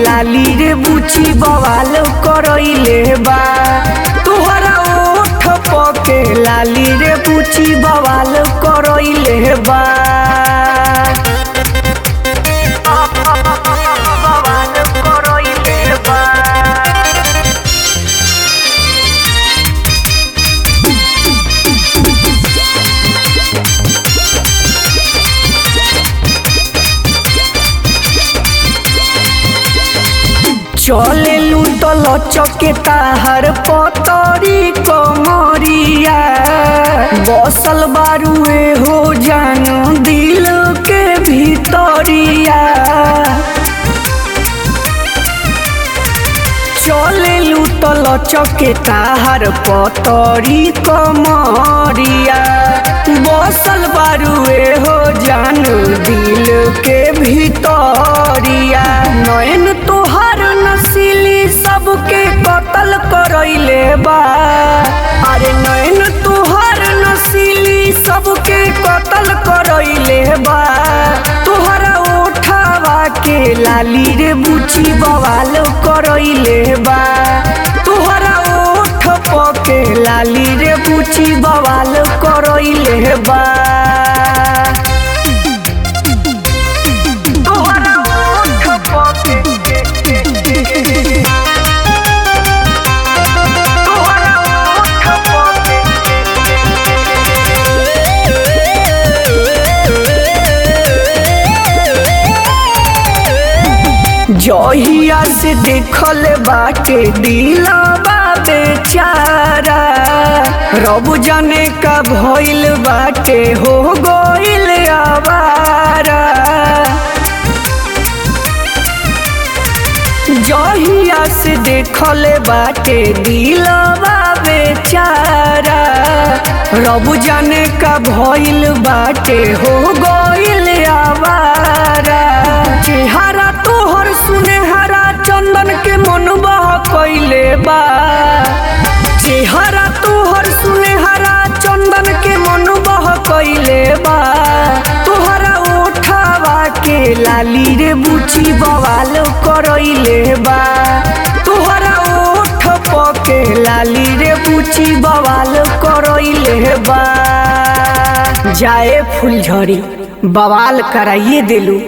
लाली रे बुची बवाल करइले बा। तोहरा ओठ पके लाली रे बुची बवाल करइले बा। चले तो लचके ताहर पतरी कमरिया। बसल बारुए हो जानू दिल के भीतरिया। चले तो लचके ताहर पतरी कमरिया। बसल बारुए हो जानू दिल के भीतरिया। नयन तोहर नसीली सबके कत्ल करइले बा। अरे नयन तोहर नसीली सबके कत्ल करइले बा। तोहरा ओठवा के लाली रे बुची बवाल करइले बा। तोहरा ओठ पके लाली रे बुची बवाल करइले बा। जहिया से देखल बाटे दिलवा बेचारा। रब जाने का भइल बाटे हो गइल आवारा। जहिया से देखल बाटे दिलवा बेचारा। रब जाने का भइल बाटे हो गइल आवारा। चेहरा तोहर सुनहरा चंदन के मन बहकइले बा। चेहरा तोहर सुनहरा चंदन के मन बहकइले बा। तोहरा ओठवा के लाली रे बुची बवाल करइले बा। तोहरा ओठ पके लाली रे बुची बवाल करइले बा। जाए फुलझड़ी बवाल कराइए देलू।